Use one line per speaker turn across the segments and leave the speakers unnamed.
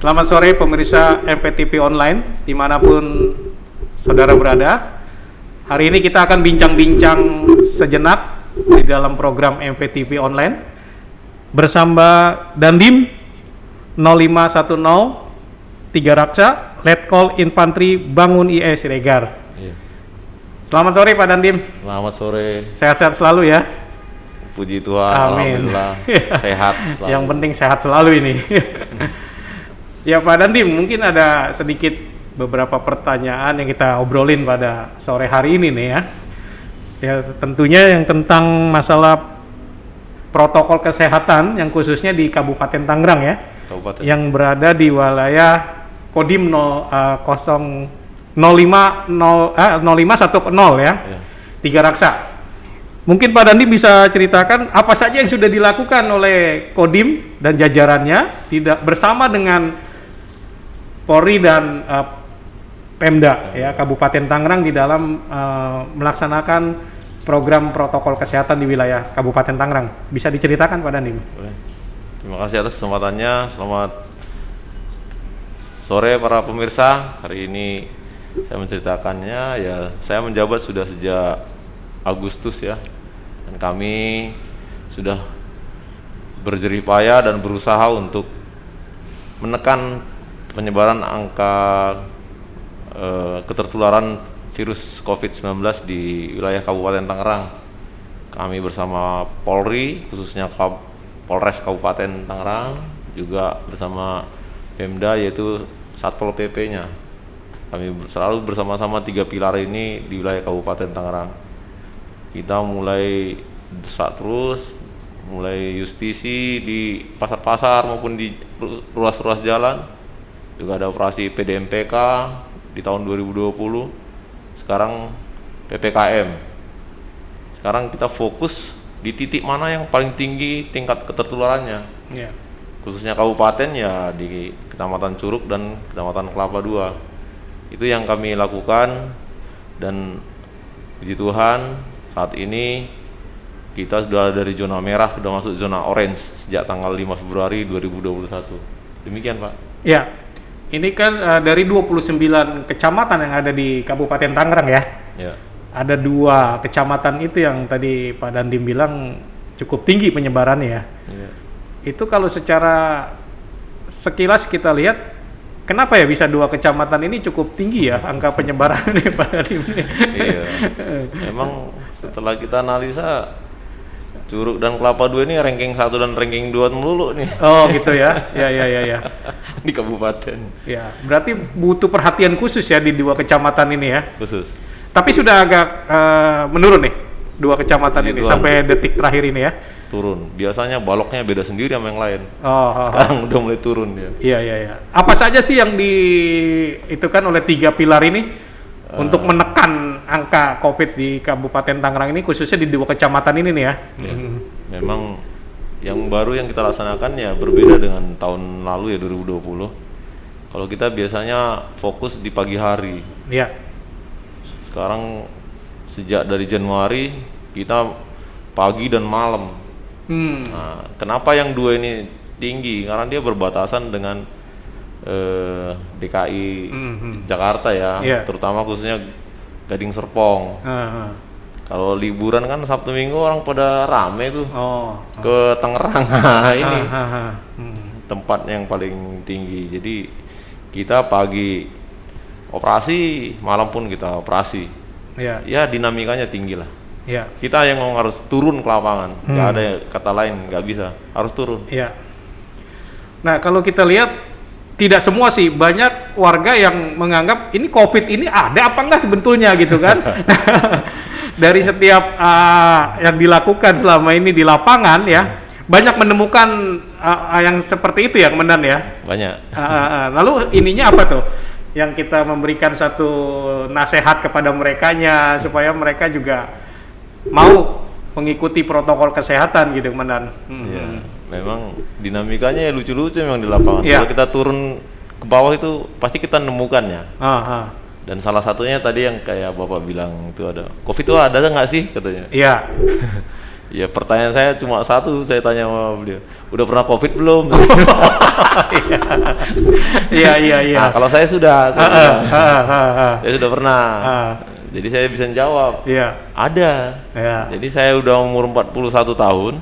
Selamat sore pemirsa MPTV Online dimanapun saudara berada. Hari ini kita akan bincang-bincang sejenak di dalam program MPTV Online bersama Dandim 0510 3 Raksa Letkol Infantri Bangun IE Siregar. Selamat sore Pak Dandim.
Selamat sore.
Sehat-sehat selalu ya.
Puji Tuhan.
Amin.
Alhamdulillah. Sehat selalu.
Yang penting sehat selalu ini. Ya Pak Dandim, mungkin ada sedikit beberapa pertanyaan yang kita obrolin pada sore hari ini nih ya. Ya tentunya yang tentang masalah protokol kesehatan yang khususnya di Kabupaten Tangerang ya.
Kabupaten.
Yang berada di wilayah Kodim 0510 ya. 3 Raksa. Mungkin Pak Dandim bisa ceritakan apa saja yang sudah dilakukan oleh Kodim dan jajarannya tidak bersama dengan Polri dan Pemda ya Kabupaten Tangerang di dalam melaksanakan program protokol kesehatan di wilayah Kabupaten Tangerang. Bisa diceritakan Pak Dandim?
Terima kasih atas kesempatannya. Selamat sore para pemirsa. Hari ini saya menceritakannya ya, saya menjabat sudah sejak Agustus ya. Dan kami sudah berjerih payah dan berusaha untuk menekan penyebaran angka ketertularan virus COVID-19 di wilayah Kabupaten Tangerang. Kami bersama Polri, khususnya Polres Kabupaten Tangerang, juga bersama Pemda yaitu Satpol PP-nya. Kami selalu bersama-sama 3 pilar ini di wilayah Kabupaten Tangerang. Kita mulai desak terus, mulai justisi di pasar-pasar maupun di ruas-ruas jalan. Juga ada operasi PDMPK di tahun 2020. Sekarang PPKM. Sekarang kita fokus di titik mana yang paling tinggi tingkat ketertularannya.
Yeah.
Khususnya kabupaten ya di Kecamatan Curug dan Kecamatan Kelapa II. Itu yang kami lakukan dan puji Tuhan saat ini kita sudah dari zona merah sudah masuk zona orange sejak tanggal 5 Februari 2021. Demikian Pak.
Ya, ini kan dari 29 kecamatan yang ada di Kabupaten Tangerang ya.
Ya.
Ada 2 kecamatan itu yang tadi Pak Dandim bilang cukup tinggi penyebarannya ya.
Ya.
Itu kalau secara sekilas kita lihat, kenapa ya bisa 2 kecamatan ini cukup tinggi ya angka penyebarannya Pak Dandim?
Iya. Memang setelah kita analisa Curug dan Kelapa II ini ranking 1 dan ranking 2 melulu nih.
Oh gitu ya. Ya.
Di kabupaten.
Ya, berarti butuh perhatian khusus ya di 2 kecamatan ini ya.
Khusus.
Tapi sudah agak menurun nih 2 kecamatan ini sampai detik terakhir ini ya.
Turun. Biasanya baloknya beda sendiri sama yang lain.
Sekarang
udah mulai turun dia.
Iya. Apa saja sih yang itu kan oleh 3 pilar ini untuk menekan angka COVID di Kabupaten Tangerang ini khususnya di 2 kecamatan ini nih ya?
Memang yang baru yang kita laksanakan ya berbeda dengan tahun lalu ya 2020. Kalau kita biasanya fokus di pagi hari.
Iya.
Sekarang sejak dari Januari kita pagi dan malam. Nah, kenapa yang 2 ini tinggi? Karena dia berbatasan dengan DKI Jakarta ya, terutama khususnya Gading Serpong. Kalau liburan kan Sabtu Minggu orang pada rame tuh ke Tangerang. Ini tempat yang paling tinggi. Jadi kita pagi operasi, malam pun kita operasi. Ya dinamikanya tinggi lah. Ya. Kita yang harus turun ke lapangan, nggak ada kata lain, nggak bisa, harus turun.
Ya. Nah kalau kita lihat tidak semua sih, banyak warga yang menganggap ini COVID ini ada apa enggak sebetulnya gitu kan. Dari setiap yang dilakukan selama ini di lapangan ya, banyak menemukan yang seperti itu ya Komandan ya.
Banyak.
Lalu ininya apa tuh? Yang kita memberikan satu nasihat kepada merekanya supaya mereka juga mau mengikuti protokol kesehatan gitu Komandan.
Ya, memang dinamikanya ya lucu-lucu memang di lapangan. Kalau kita turun ke bawah itu pasti kita nemukannya. Dan salah satunya tadi yang kayak Bapak bilang itu ada COVID itu ada nggak sih katanya?
Iya.
Ya pertanyaan saya cuma satu, saya tanya sama beliau, udah pernah COVID belum?
Iya, iya, iya.
Nah, kalau saya sudah, saya sudah pernah.
Ah.
Jadi saya bisa jawab,
Iya.
ada.
Iya.
Jadi saya udah umur 41 tahun,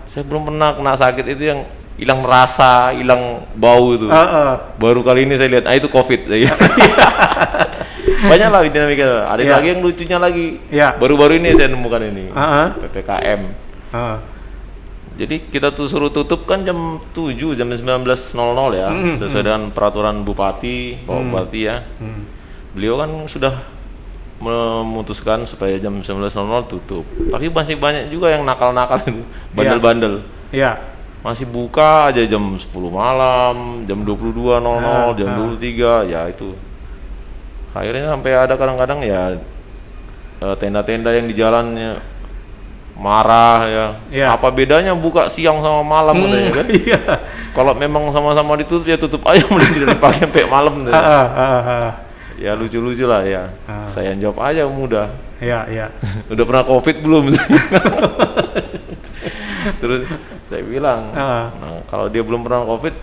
saya belum pernah kena sakit itu yang hilang rasa, hilang bau itu. Baru kali ini saya lihat, itu COVID. Banyak lah dinamika. Ada lagi yang lucunya lagi. Baru-baru ini saya nemukan ini. PPKM. Jadi kita tuh suruh tutup kan jam 7, jam 19.00 ya, sesuai dengan peraturan Bupati, Pak Bupati ya. Beliau kan sudah memutuskan supaya jam 19.00 tutup. Tapi masih banyak juga yang nakal-nakal itu, bandel-bandel.
Iya.
Masih buka aja jam 10 malam, jam 22.00, jam 23, ya itu. Akhirnya sampai ada kadang-kadang ya tenda-tenda yang di jalannya marah ya. Apa bedanya buka siang sama malam katanya kan? Kalau memang sama-sama ditutup ya tutup aja, mending dipakai sampai malam. Ya lucu-lucu lah ya. Saya jawab aja mudah.
Iya.
Udah pernah COVID belum? Terus saya bilang, nah, kalau dia belum pernah COVID,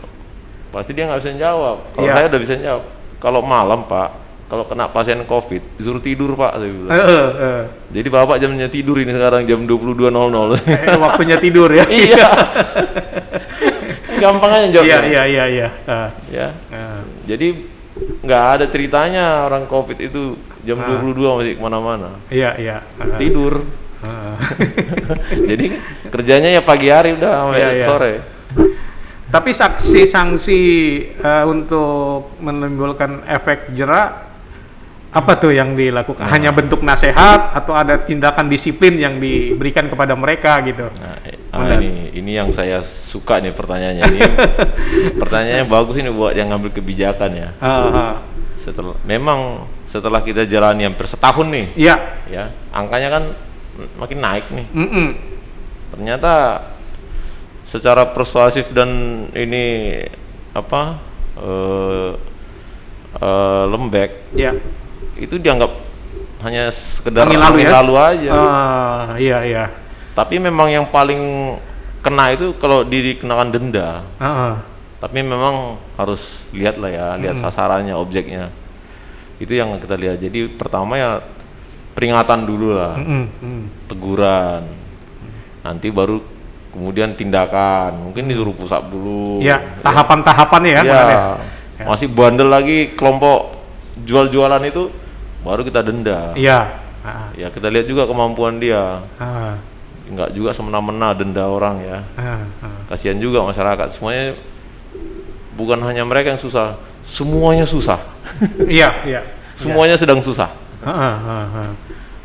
pasti dia nggak bisa jawab. Kalau saya udah bisa jawab. Kalau malam Pak, kalau kena pasien COVID, disuruh tidur Pak, saya bilang. Jadi Bapak jamnya tidur ini sekarang jam 22.00.
Waktunya tidur ya.
Iya. Gampang aja jawabnya.
Iya.
Ya. Jadi nggak ada ceritanya orang COVID itu jam 22 masih kemana-mana.
Iya.
Tidur. Jadi kerjanya ya pagi hari udah sampai sore.
Tapi sanksi untuk menimbulkan efek jera apa tuh yang dilakukan? Hanya bentuk nasihat atau ada tindakan disiplin yang diberikan kepada mereka gitu?
Ini yang saya suka nih pertanyaannya. Ini pertanyaannya bagus ini buat yang ngambil kebijakan ya. Setelah kita jalani hampir setahun nih, ya angkanya kan makin naik nih. Ternyata secara persuasif dan ini lembek, itu dianggap hanya sekedar angin lalu aja.
Iya.
Tapi memang yang paling kena itu kalau dikenakan denda. Tapi memang harus lihat lah ya, lihat sasarannya, objeknya. Itu yang kita lihat. Jadi pertama ya peringatan dulu lah, teguran. Nanti baru kemudian tindakan. Mungkin disuruh pusat dulu.
Ya, tahapan-tahapan ya.
Masih bandel lagi kelompok jual-jualan itu, baru kita denda. Ya kita lihat juga kemampuan dia. Enggak juga semena-mena denda orang ya. Kasihan juga masyarakat, semuanya bukan hanya mereka yang susah, semuanya susah. Iya. Semuanya sedang susah.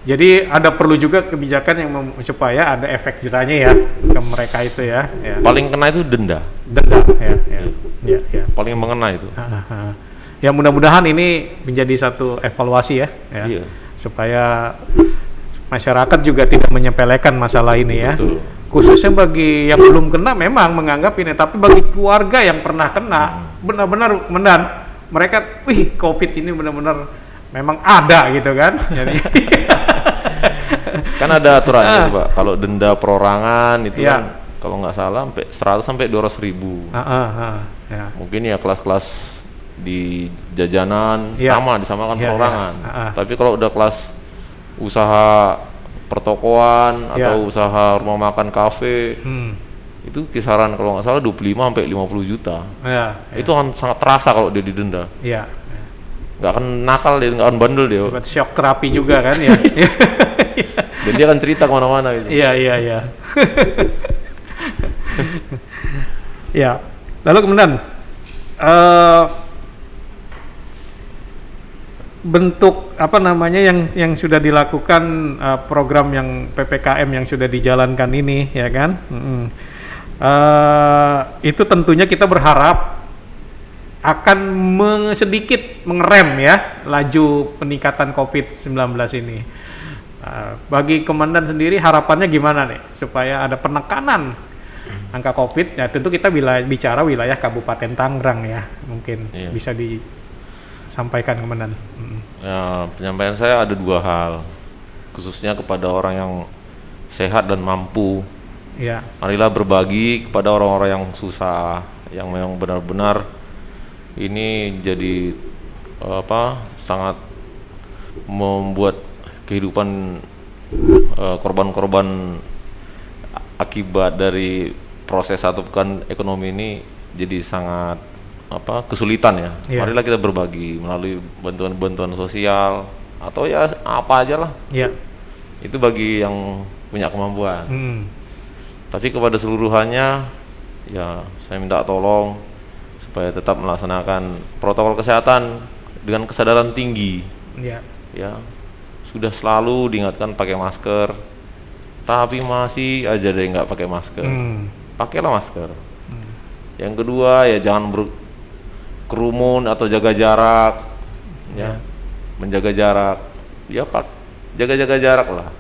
Jadi ada perlu juga kebijakan yang supaya ada efek jerahnya ya ke mereka itu ya.
Paling kena itu denda.
Ya.
Paling mengena itu.
Ya mudah-mudahan ini menjadi satu evaluasi ya. Supaya masyarakat juga tidak menyepelekan masalah ini ya.
Betul.
Khususnya bagi yang belum kena memang menganggap ini, tapi bagi keluarga yang pernah kena benar-benar Komandan, mereka COVID ini benar-benar memang ada gitu kan. Jadi
kan ada aturannya Pak, kalau denda perorangan itu kan kalau nggak salah sampai 100 sampai 200 ribu. Mungkin ya kelas-kelas di jajanan disamakan perorangan. Tapi kalau udah kelas usaha pertokoan atau usaha rumah makan kafe, itu kisaran kalau nggak salah 25 sampai 50 juta. Itu kan sangat terasa kalau dia didenda. Nggak akan nakal dia, nggak akan bandel dia.
Buat shock terapi juga kan ya.
Dan dia akan cerita kemana-mana gitu.
Iya. Ya, lalu kemudian bentuk apa namanya yang sudah dilakukan program yang PPKM yang sudah dijalankan ini ya kan, itu tentunya kita berharap akan sedikit mengerem ya laju peningkatan COVID-19 ini. Bagi Komandan sendiri harapannya gimana nih supaya ada penekanan angka COVID? Ya tentu kita bicara wilayah Kabupaten Tangerang ya, mungkin bisa disampaikan Komandan.
Ya, penyampaian saya ada dua hal, khususnya kepada orang yang sehat dan mampu.
Ya.
Marilah berbagi kepada orang-orang yang susah, yang memang benar-benar ini jadi sangat membuat kehidupan korban-korban akibat dari proses atau bukan ekonomi ini jadi sangat kesulitan ya. Marilah kita berbagi melalui bantuan-bantuan sosial atau ya apa aja lah. Itu bagi yang punya kemampuan. Tapi kepada seluruhannya ya saya minta tolong supaya tetap melaksanakan protokol kesehatan dengan kesadaran tinggi. Ya, sudah selalu diingatkan pakai masker, tapi masih aja ada yang nggak pakai masker. Pakailah masker. Yang kedua ya jangan berkerumun atau jaga jarak, ya, menjaga jarak. Ya jaga jarak lah.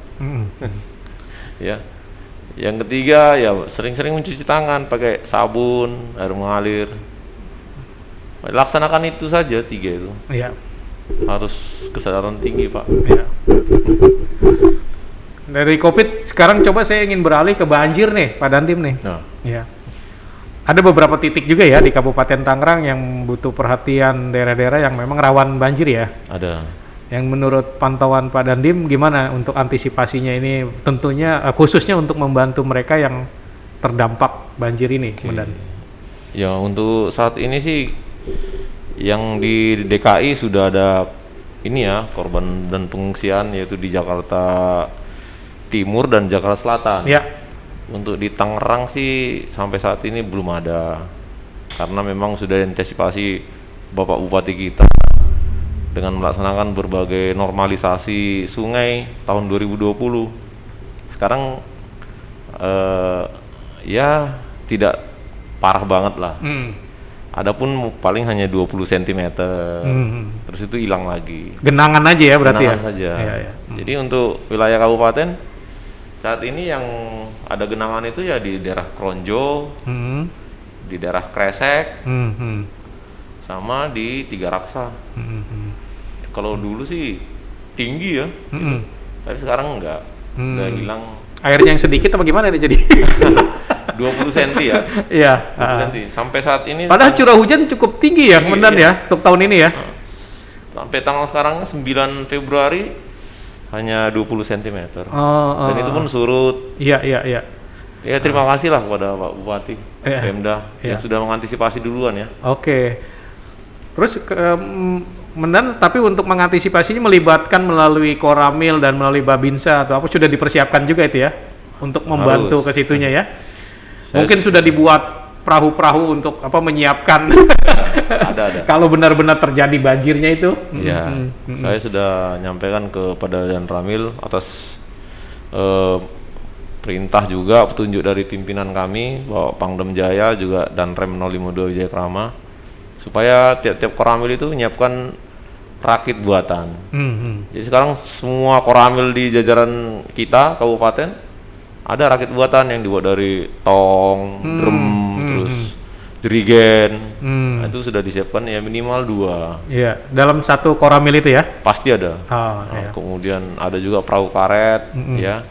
Ya. Yang ketiga ya sering-sering mencuci tangan pakai sabun, air mengalir. Laksanakan itu saja 3 itu. Harus kesadaran tinggi, Pak.
Dari COVID sekarang coba saya ingin beralih ke banjir nih, Pak Dandim nih. Ada beberapa titik juga ya di Kabupaten Tangerang yang butuh perhatian, daerah-daerah yang memang rawan banjir ya.
Ada.
Yang menurut pantauan Pak Dandim gimana untuk antisipasinya ini, tentunya khususnya untuk membantu mereka yang terdampak banjir ini, Mendan?
Ya untuk saat ini sih yang di DKI sudah ada ini ya korban dan pengungsian yaitu di Jakarta Timur dan Jakarta Selatan. Untuk di Tangerang sih sampai saat ini belum ada karena memang sudah antisipasi Bapak Bupati kita dengan melaksanakan berbagai normalisasi sungai tahun 2020. Sekarang ya tidak parah banget lah. Adapun paling hanya 20 cm. Terus itu hilang lagi.
Genangan aja ya berarti
genangan saja. Jadi untuk wilayah kabupaten saat ini yang ada genangan itu ya di daerah Kronjo, di daerah Kresek, sama di Tiga Raksa. Kalau dulu sih tinggi ya, tapi sekarang enggak, udah hilang.
Airnya yang sedikit apa gimana nih jadi?
20 cm ya?
Iya.
20 cm. Sampai saat ini.
Padahal curah hujan cukup tinggi ya, Mendan ya, untuk tahun ini ya.
Sampai tanggal sekarang 9 Februari hanya 20 cm. Dan itu pun surut.
Iya.
Ya terima kasih lah kepada Pak Bupati, Pemda yang sudah mengantisipasi duluan ya.
Oke. Terus Mendan, tapi untuk mengantisipasinya melibatkan melalui Koramil dan melalui Babinsa atau apa sudah dipersiapkan juga itu ya untuk membantu ke situnya ya. Mungkin sudah dibuat perahu-perahu untuk menyiapkan
ada.
Kalau benar-benar terjadi banjirnya itu.
Saya sudah nyampaikan kepada Dan Ramil atas perintah juga petunjuk dari pimpinan kami Bapak Pangdam Jaya juga dan Rem 052 Wijaya Krama supaya tiap-tiap Koramil itu menyiapkan rakit buatan. Jadi sekarang semua Koramil di jajaran kita kabupaten ada rakit buatan yang dibuat dari tong, drum, terus jerigen. Nah, itu sudah disiapkan ya minimal 2.
Iya, dalam satu Koramil itu ya?
Pasti ada. Kemudian ada juga perahu karet, ya.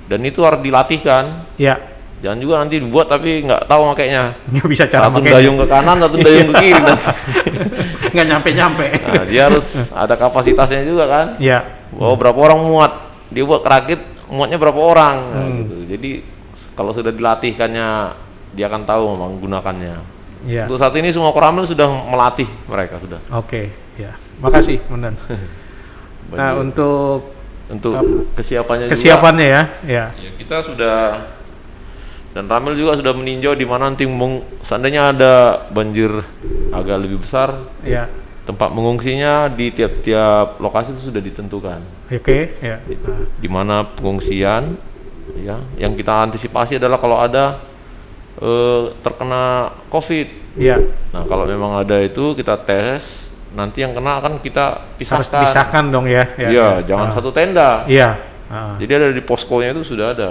Dan itu harus dilatihkan. Jangan juga nanti dibuat tapi nggak tahu makainya.
Nggak bisa cara
satu dayung ke kanan, satu dayung ke kiri.
Nggak nyampe-nyampe.
Nah, dia harus ada kapasitasnya juga kan. Berapa orang muat. Dia buat kerakit muatnya berapa orang. Nah, gitu. Jadi kalau sudah dilatihkannya dia akan tahu menggunakannya. Untuk saat ini semua Koramil sudah melatih mereka sudah.
Makasih Mendan. Nah untuk
kesiapannya
ya.
Kita sudah dan Ramil juga sudah meninjau di mana nanti seandainya ada banjir agak lebih besar, tempat mengungsinya di tiap-tiap lokasi itu sudah ditentukan. Di mana pengungsian, ya, yang kita antisipasi adalah kalau ada terkena COVID. Nah kalau memang ada itu kita tes, nanti yang kena akan kita pisahkan.
Harus dipisahkan dong ya.
Jangan satu tenda. Jadi ada di poskonya itu sudah ada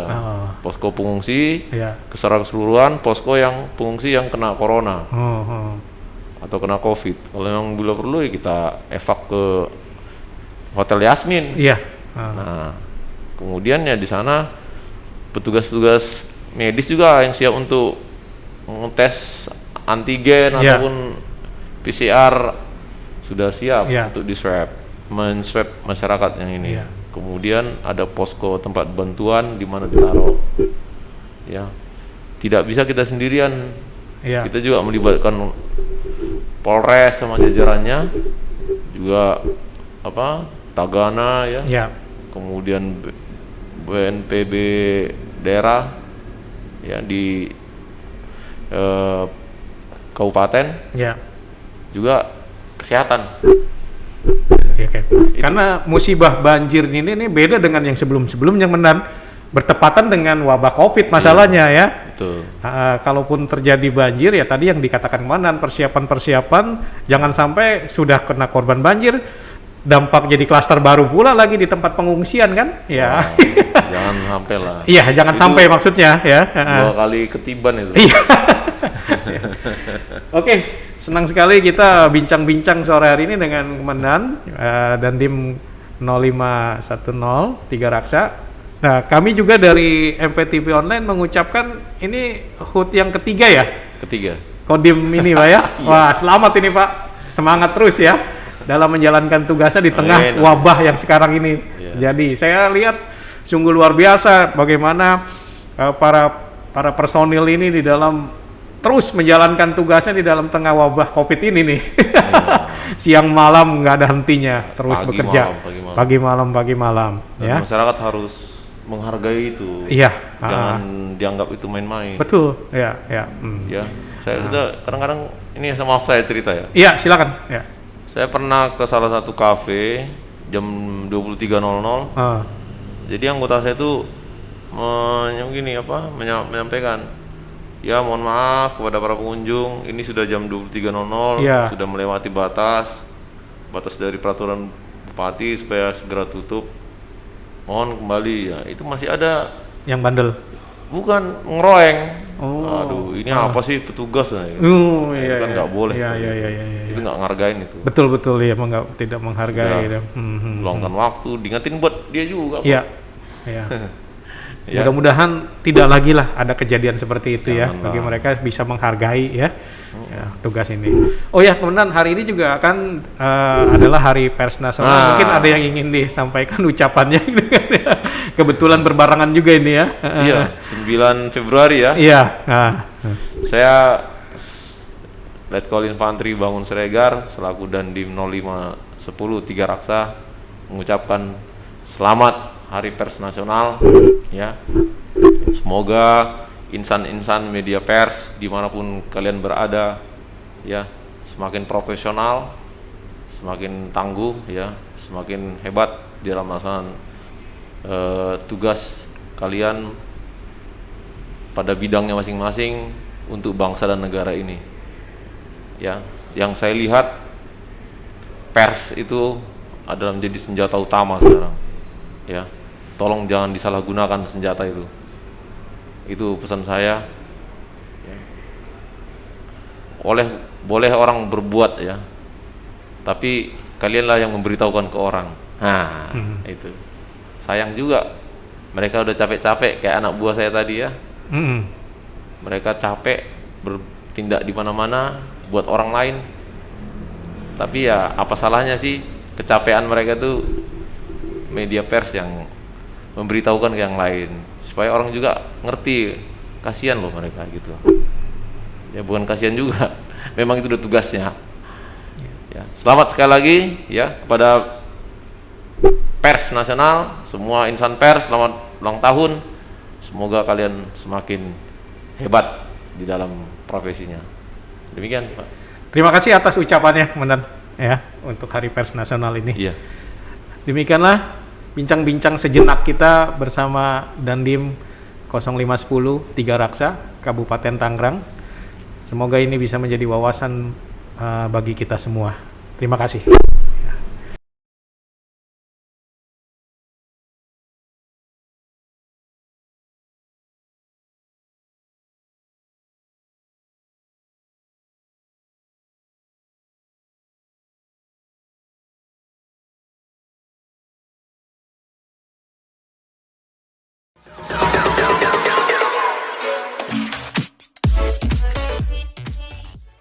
posko pengungsi, secara keseluruhan posko yang pengungsi yang kena corona atau kena COVID. Kalau memang bila perlu ya kita evak ke Hotel Yasmin. Nah, kemudian ya di sana petugas-petugas medis juga yang siap untuk mengetes antigen ataupun PCR sudah siap untuk men-swab masyarakat yang ini. Kemudian ada posko tempat bantuan di mana ditaruh. Ya, tidak bisa kita sendirian. Kita juga melibatkan Polres sama jajarannya, juga Tagana kemudian BNPB daerah di kabupaten, juga kesehatan.
Karena musibah banjir ini beda dengan yang sebelumnya bertepatan dengan wabah COVID masalahnya ya.
Betul.
Kalaupun terjadi banjir ya tadi yang dikatakan Komandan, persiapan jangan sampai sudah kena korban banjir dampak jadi klaster baru pula lagi di tempat pengungsian kan? Ya.
Jangan sampai lah.
Iya, jangan sampai maksudnya ya.
2 kali ketiban itu.
Iya. Oke, senang sekali kita bincang-bincang sore hari ini dengan Komandan dan tim 0510 Tiga Raksa. Nah, kami juga dari MPTP Online mengucapkan ini HUT yang ketiga ya?
Ketiga.
Kodim ini Pak ya? Wah, selamat ini Pak. Semangat terus ya dalam menjalankan tugasnya di tengah wabah yang sekarang ini. Jadi saya lihat sungguh luar biasa bagaimana para personil ini di dalam terus menjalankan tugasnya di dalam tengah wabah COVID ini nih. Siang malam nggak ada hentinya, terus bekerja. Pagi malam.
Dan masyarakat harus menghargai itu. Jangan dianggap itu main-main.
Betul. Ya.
Kita kadang-kadang ini maaf saya cerita ya.
Iya, silakan. Ya.
Saya pernah ke salah satu kafe jam 23.00. Jadi anggota saya itu menyampaikan, ya mohon maaf kepada para pengunjung, ini sudah jam 23.00, sudah melewati batas dari peraturan bupati supaya segera tutup. Mohon kembali ya. Itu masih ada
yang bandel.
Bukan ngeroeng. Aduh, ini apa sih petugas ya? Itu kan nggak boleh. Itu nggak ngargain itu.
Betul ya, tidak menghargai.
Luangkan waktu, diingetin buat dia juga.
Iya. Mudah-mudahan tidak lagi lah ada kejadian seperti itu. Jangan bagi mereka bisa menghargai ya tugas ini. Oh ya, kemudian hari ini juga kan adalah Hari Pers Nasional. Mungkin ada yang ingin disampaikan ucapannya. Kebetulan berbarengan juga ini ya.
Iya, 9 Februari ya.
Iya.
Saya Letkol Infantri Bangun Siregar selaku Dandim 0510 Tiga Raksa mengucapkan selamat Hari Pers Nasional ya. Semoga insan-insan media pers dimanapun kalian berada ya semakin profesional, semakin tangguh ya, semakin hebat di dalam melaksanakan tugas kalian pada bidangnya masing-masing untuk bangsa dan negara ini ya. Yang saya lihat pers itu adalah menjadi senjata utama sekarang ya. Tolong jangan disalahgunakan senjata itu. Itu pesan saya. Ya. Boleh orang berbuat ya, tapi kalianlah yang memberitahukan ke orang. Nah, itu. Sayang juga. Mereka udah capek-capek kayak anak buah saya tadi ya. Mereka capek bertindak di mana-mana buat orang lain. Tapi ya apa salahnya sih kecapean mereka tuh media pers yang memberitahukan ke yang lain supaya orang juga ngerti, kasihan loh mereka gitu ya. Bukan kasihan juga, memang itu udah tugasnya ya. Selamat sekali lagi ya kepada pers nasional, semua insan pers, selamat ulang tahun. Semoga kalian semakin hebat di dalam profesinya. Demikian Pak.
Terima kasih atas ucapannya Komandan ya untuk Hari Pers Nasional ini.
Iya.
Demikianlah bincang-bincang sejenak kita bersama Dandim 0510 Tiga Raksa Kabupaten Tangerang. Semoga ini bisa menjadi wawasan bagi kita semua. Terima kasih.